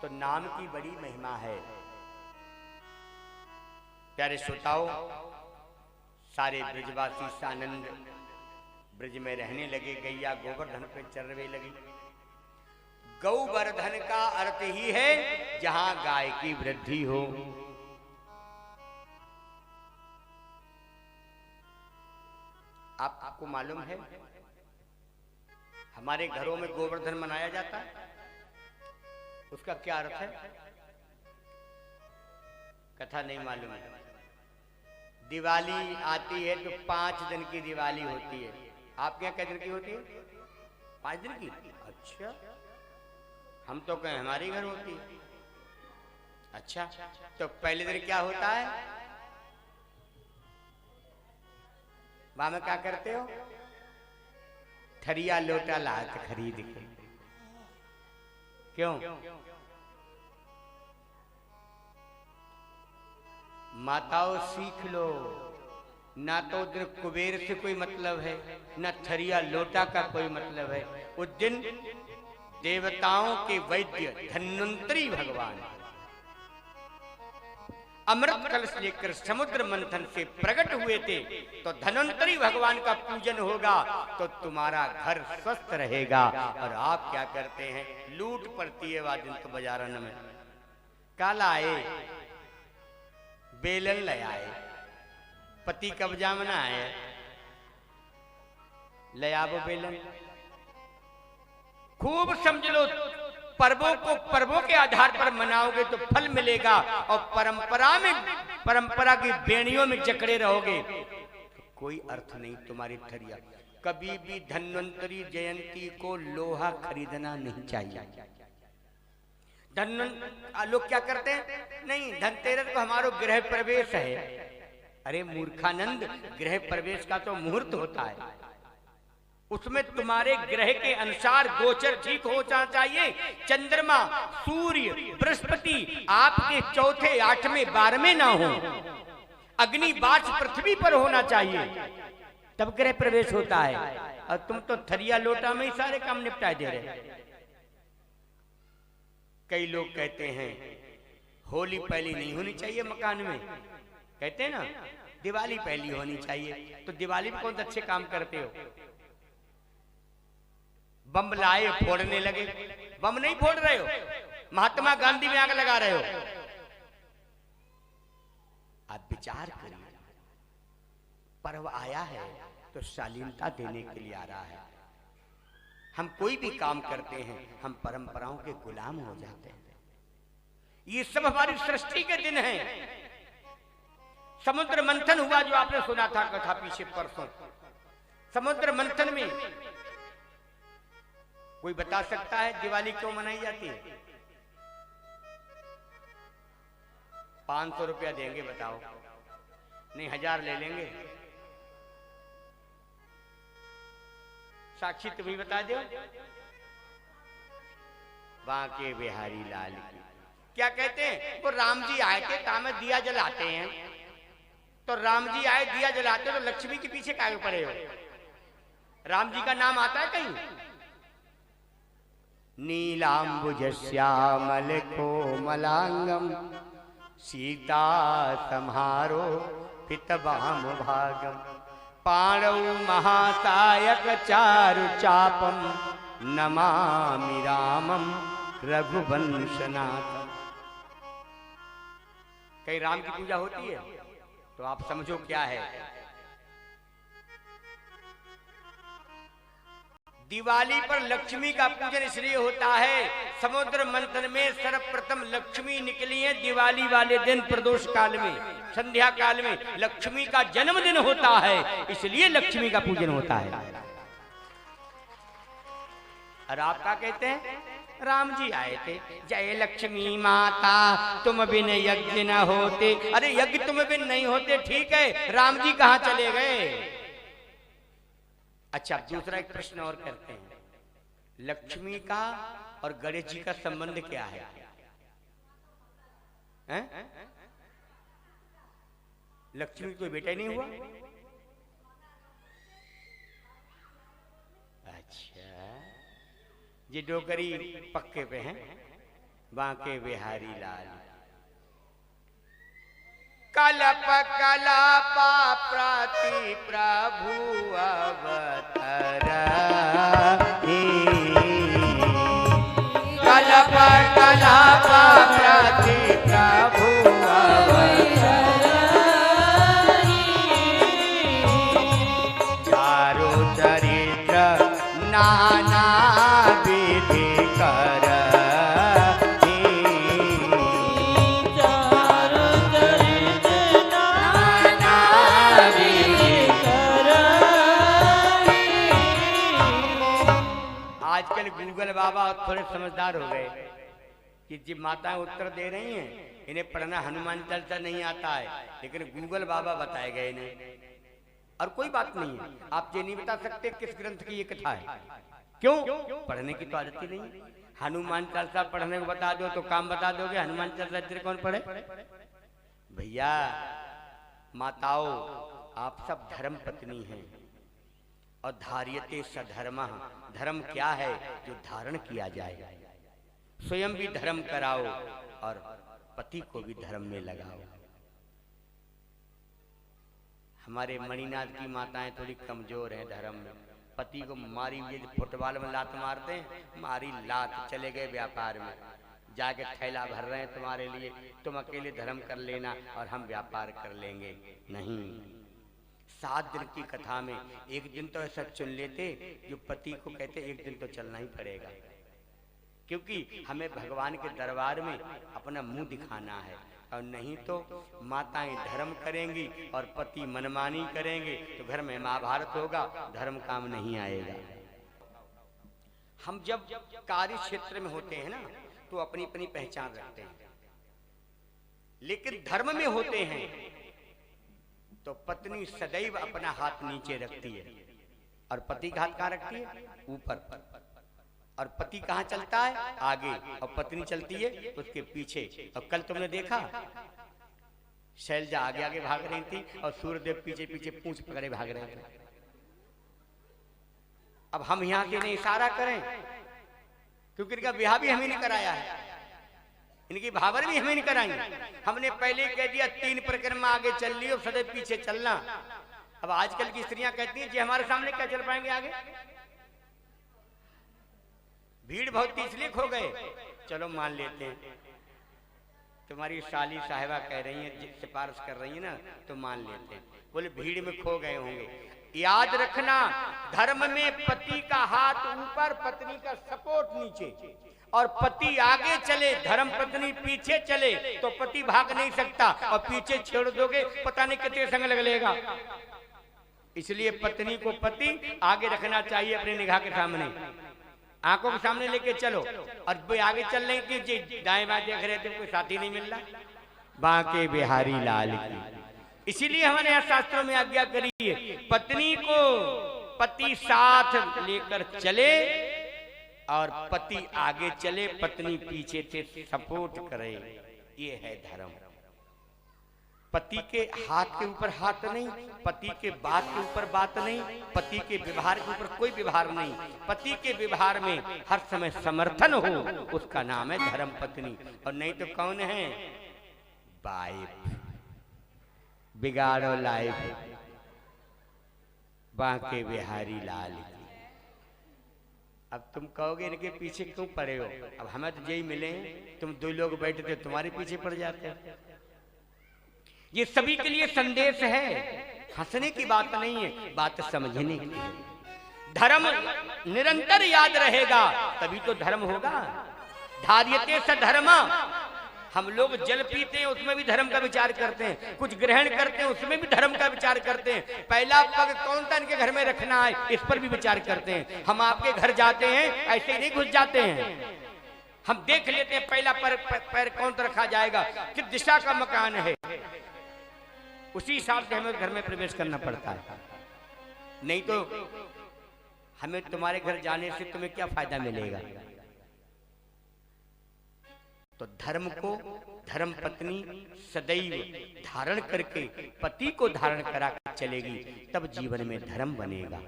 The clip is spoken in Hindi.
तो नाम की बड़ी महिमा है। प्यारे श्रोताओं, सारे ब्रजवासी सानंद ब्रज में रहने लगे, गैया गोवर्धन पे चरवे लगी। गौवर्धन का अर्थ ही है जहां गाय की वृद्धि हो। आपको मालूम है हमारे घरों में गोवर्धन मनाया जाता है, उसका क्या अर्थ है? कथा नहीं मालूम है। दिवाली आती है तो 5 दिन की दिवाली होती है। आपके यहाँ क्या दिन की होती है? 5 दिन की। अच्छा, हम तो कहें हमारे घर होती है। अच्छा, तो पहले दिन क्या होता है? वहां में क्या करते हो? थरिया लोटा लात खरीद के। क्यों? माताओं सीख लो, ना तो उधर कुबेर से कोई मतलब है, ना थरिया लोटा का कोई मतलब है। उस दिन देवताओं के वैद्य धन्वंतरी भगवान अमृत कलश लेकर समुद्र मंथन से प्रकट हुए थे। तो धन्वंतरी भगवान का पूजन होगा तो तुम्हारा घर स्वस्थ रहेगा। और आप क्या करते हैं? लूट पड़ती है वह दिन तो बाजारन में। कल आए बेलन ले आए, पति कब्जा में ना आए, ले आवो बेलन। खूब समझ लो, पर्वों को पर्वों के आधार पर मनाओगे तो फल मिलेगा, और परंपरा की बेड़ियों में जकड़े रहोगे तो कोई अर्थ नहीं तुम्हारी थरिया। कभी भी धन्वंतरी जयंती को लोहा खरीदना नहीं चाहिए। लोग क्या करते हैं? नहीं, धनतेरस को हमारो गृह प्रवेश है। अरे मूर्खानंद, गृह प्रवेश का तो मुहूर्त होता है, उसमें तुम्हारे ग्रह के अनुसार गोचर ठीक हो जाना चाहिए। चंद्रमा, सूर्य, बृहस्पति आपके चौथे, 8वें, 12वें ना हो, अग्नि बाष्प पृथ्वी पर होना चाहिए, तब गृह प्रवेश होता है। और तुम तो थरिया लोटा में ही सारे काम निपटा दे रहे। कई लोग कहते हैं होली पहली नहीं होनी चाहिए मकान में, कहते हैं ना दिवाली पहली होनी चाहिए। तो दिवाली में कौन अच्छे काम करते हो? बम लाए फोड़ने लगे। बम नहीं फोड़ रहे हो, महात्मा गांधी में आग लगा रहे हो। आप विचार करिए, पर्व आया है तो शालीनता देने के लिए आ रहा है। हम कोई भी काम करते हैं हम परंपराओं के गुलाम हो जाते हैं। ये सब हमारी सृष्टि के दिन हैं। समुद्र मंथन हुआ जो आपने सुना था कथा पीछे परसों। समुद्र मंथन में कोई बता सकता है दिवाली क्यों मनाई जाती है? 500 रुपया देंगे, बताओ। नहीं 1000 ले लेंगे। साक्षी तुम्हें बता दो। बांके बिहारी लाल की क्या कहते हैं? वो राम जी आए थे, तामे दिया जलाते हैं। तो राम जी आए दिया जलाते तो लक्ष्मी के पीछे काहे पड़े हो? राम जी का नाम आता है कहीं? नीलांबुज श्यामल कोमलांगम सीता समारो पितवाम भागम पाणौ महासायक चारु चापम नमामि रामम रघुवंशनाथम। कहीं राम की पूजा होती है तो आप समझो क्या है। दिवाली पर लक्ष्मी का पूजन इसलिए होता है, समुद्र मंथन में सर्वप्रथम लक्ष्मी निकली है दिवाली वाले दिन, प्रदोष काल में, संध्या काल में लक्ष्मी का जन्मदिन होता है, इसलिए लक्ष्मी का पूजन होता है। और आप क्या कहते हैं? राम जी आए थे, जय लक्ष्मी माता तुम बिन यज्ञ न होते। अरे यज्ञ तुम बिन नहीं होते ठीक है, राम जी कहां चले गए? अच्छा, दूसरा एक प्रश्न और करते हैं, लक्ष्मी का और गणेश जी का संबंध क्या है? लक्ष्मी कोई बेटा ही नहीं हुआ? अच्छा, ये डोगरी पक्के पे हैं। बांके बिहारी लाल। कलप कलापा प्रति प्रभु अवतर, कलप कलापा प्रति प्रभु अवतर, चारु चरित्र नाना विधि कर, आजकल गूगल बाबा थोड़े समझदार हो गए कि जब माताएं उत्तर दे रही हैं, इन्हें पढ़ना हनुमान चालीसा नहीं आता है, लेकिन गूगल बाबा बताए गए इन्हें। और कोई बात नहीं है, आप ये नहीं बता सकते किस ग्रंथ की ये कथा है। क्यों? पढ़ने की तो आदत ही नहीं। हनुमान चालीसा पढ़ने को बता दो तो काम बता दोगे, हनुमान चालीसा कौन पढ़े? भैया माताओं, आप सब धर्म पत्नी हैं और धार्यते सधर्मः, धर्म क्या है? जो धारण किया जाए। स्वयं भी धर्म कराओ और पति को भी धर्म में लगाओ। हमारे मणिनाथ की माताएं थोड़ी कमजोर हैं धर्म में। पति को मारी, ये फुटबॉल में लात मारते हैं, मारी लात, चले गए व्यापार में, जाके थैला भर रहे हैं तुम्हारे लिए, तुम अकेले धर्म कर लेना और हम व्यापार कर लेंगे। नहीं, 7 दिन की कथा में एक दिन तो ऐसा चुन लेते जो पति को कहते एक दिन तो चलना ही पड़ेगा, क्योंकि हमें भगवान के दरबार में अपना मुंह दिखाना है। और नहीं तो माताएं धर्म करेंगी और पति मनमानी करेंगे तो घर में महाभारत होगा, धर्म काम नहीं आएगा। हम जब कार्य क्षेत्र में होते हैं ना तो अपनी अपनी पहचान रखते हैं, लेकिन धर्म में होते हैं तो पत्नी सदैव अपना हाथ नीचे रखती है और पति का हाथ कहाँ रखती है? ऊपर। और पति कहाँ चलता है? आगे, और पत्नी चलती है उसके पीछे। और कल तुमने देखा शैलजा आगे आगे भाग रही थी और सूर्यदेव पीछे पीछे पूंछ पकड़े भाग रहे थे। अब हम यहाँ से नहीं इशारा करें, क्योंकि इनका ब्याह भी हमें नहीं कराया है, इनकी भावर भी हमें नहीं कराई। हमने पहले कह दिया 3 परिक्रमा आगे चल ली और सदैव पीछे चलना। अब आजकल की स्त्रियां कहती हैं जी हमारे सामने क्या चल पाएंगे आगे, भीड़ बहुत थी इसलिए खो गए। चलो मान लेते हैं, तुम्हारी साली साहिबा कह रही है, सिफारिश कर रही है ना, तो मान लेते हैं। बोले भीड़ में खो गए होंगे। याद रखना, धर्म में पति का हाथ ऊपर, पत्नी का सपोर्ट नीचे, और पति आगे चले, धर्म पत्नी पीछे चले तो पति भाग नहीं सकता, और पीछे छोड़ दोगे पता नहीं कितने संग लगेगा। इसलिए पत्नी को पति आगे रखना चाहिए अपनी निगाह के सामने, आंखों के सामने लेके चलो। और वो आगे चल रही थी जी, दाएं बाएं देख रहे थे, कोई साथी नहीं मिल रहा। बांके बिहारी लाल की। इसीलिए हमारे यहाँ शास्त्रों में आज्ञा करी है, पत्नी को पति साथ लेकर चले और पति आगे चले, पत्नी पीछे से सपोर्ट करे। ये है धर्म। पति के हाथ के ऊपर हाथ नहीं, पति के बात के ऊपर बात नहीं, पति के व्यवहार के ऊपर कोई व्यवहार नहीं। पति के व्यवहार में हर समय समर्थन हो, उसका नाम है धर्म पत्नी। और नहीं तो कौन है? वाइफ। बिगाड़ो लाइफ। बांके बिहारी लाल की। अब तुम कहोगे इनके पीछे क्यों पड़े हो? अब हमें तो यही मिले, तुम 2 लोग बैठे थे, तुम्हारे पीछे पड़ जाते हैं। ये सभी के लिए संदेश है, हंसने की बात नहीं है, बात समझने की है। धर्म निरंतर याद रहेगा तभी तो धर्म होगा। धार्यते सधर्म। हम लोग जल पीते हैं उसमें भी धर्म का विचार करते हैं, कुछ ग्रहण करते हैं उसमें भी धर्म का विचार करते हैं, पहला पग कौन सा इनके घर में रखना है इस पर भी विचार करते हैं। हम आपके घर जाते हैं ऐसे ही नहीं घुस जाते हैं, हम देख लेते हैं पहला पैर कौन सा रखा जाएगा, किस दिशा का मकान है, उसी हिसाब से हमें घर में प्रवेश करना पड़ता है। नहीं तो हमें तुम्हारे घर जाने से तुम्हें क्या फायदा मिलेगा? तो धर्म को धर्म पत्नी सदैव धारण करके पति को धारण करा चलेगी, तब जीवन में धर्म बनेगा।